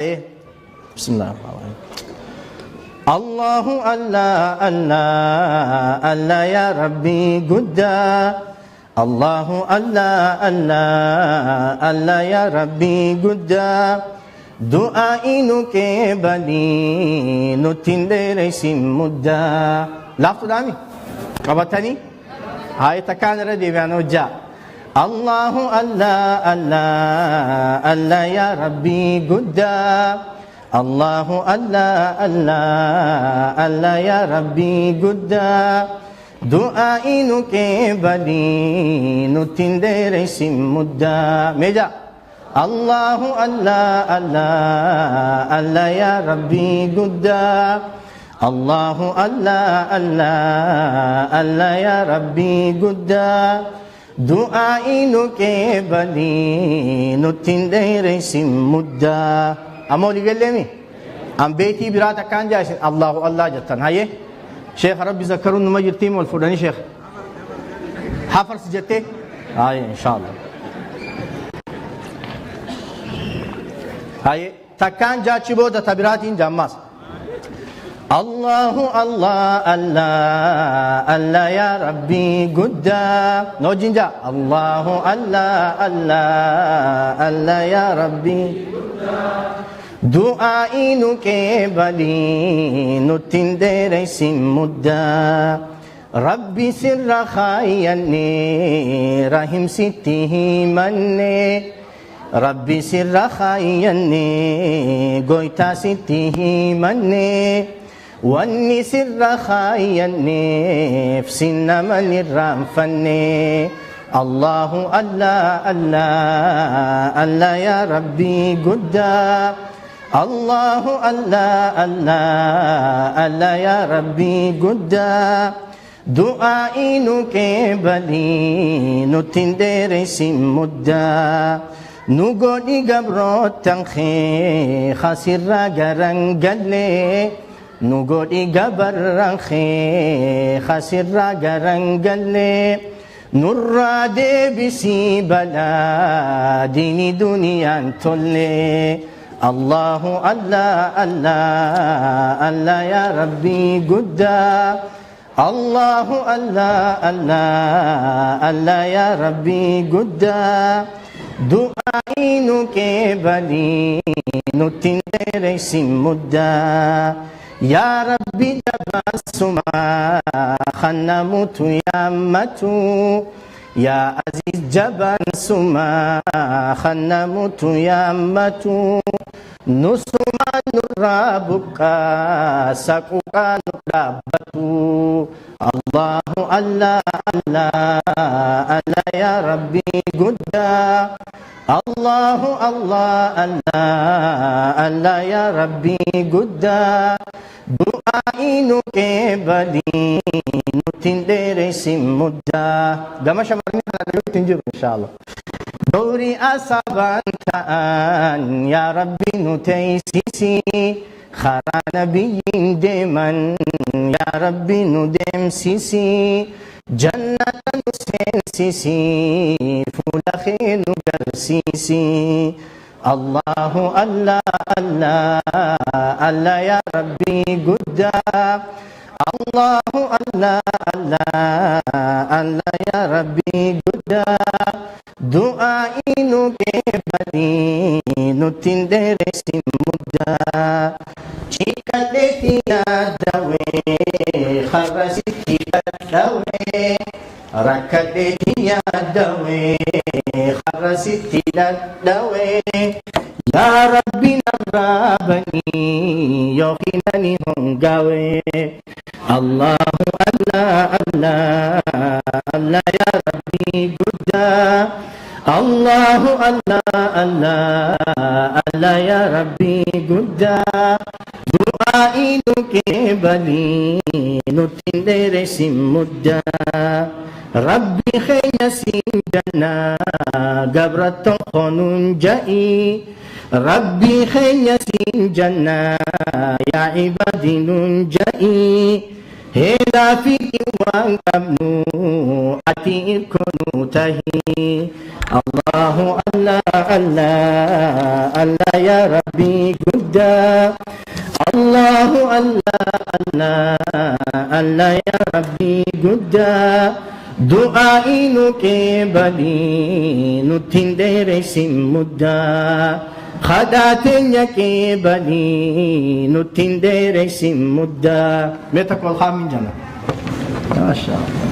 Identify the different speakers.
Speaker 1: بسم الله الرحمن الرحيم. الله الله الله الله يا ربي قدا الله الله الله الله يا ربي قدا دعائي نكبلي نتندر سمدا لافتو دامي قبطني هاي تكان ردي بيانو جا الله الله الله الله يا ربي قدا الله الله الله الله يا ربي قدا دعائي نكبلي نتندر سمدا ميجا الله الله الله الله يا ربي قدا الله الله الله الله يا ربي قدا دعائي نكبلي نتندر سمدا أمولي قال لي أم بيتي براتا كان جالس الله الله جتن هاي شيخ ربي ذكرون نمجر تيم والفلاني شيخ حفر سجته هاي إن شاء الله هاي تكان جاتشي بودا تبراتين جاماس الله الله الله الله يا ربي قدا نو جنجا الله الله الله الله يا ربي دعائي نكبلي نتندر سمدا ربي سر خايني رحم سته مني ربي سر خايني قويتا سته مني واني سر خايني في سن من الرنفني الله الله الله الله يا ربي قدا الله الله الله الله يا ربي قدا دعائي نكبلي نتندر سمدا نقولي قبرو تنخي خسر قرنقلي نقولي قبر رنخي خسر قرنقلي نرادي بسي بلا ديني دنيا تولي الله الله الله الله يا ربي قدا الله الله الله الله يا ربي قدا دعائي نكبلي نتندر سمدا يا ربي جباسما خنمت يا متو يا عزيز جبان سما خنمت يا متو نسما نرابك سقوكا نرابتو الله الله الله الله يا ربي قدا الله الله الله الله يا ربي قدا دعائي نكبلي نتندر سمدا قام شمرني على تنجر إن شاء الله دوري أصابان كأن يا ربي نتيسيسي خرا نبي ديمن يا ربي ندم سيسي جنة نسين سيسي فلخين قرسيسي الله الله الله الله يا ربي قدا الله الله الله الله يا ربي قدا دعائي نكبلي نتندر سمدا شيكالتي يا دوي خرسيتي لدوي ركدتي يا دوي خرسيتي لدوي يا ربي نرابني يوخينني هنقاوي الله الله الله الله يا ربي قدا الله الله الله الله يا ربي قدا دعائي نكبلي نتندر سمدا ربي خينا سنجنا قبرة خنون جائي ربي خينا سنجنا يا عبادي ننجئي هنا فيك وأمن أتي كنوته الله الله الله الله يا ربي قدا الله الله الله الله يا ربي قدا دعائي نكبلي نتندر سمدا خداتني كبلي نتندر سمدا متك والخامن جنة ما شاء الله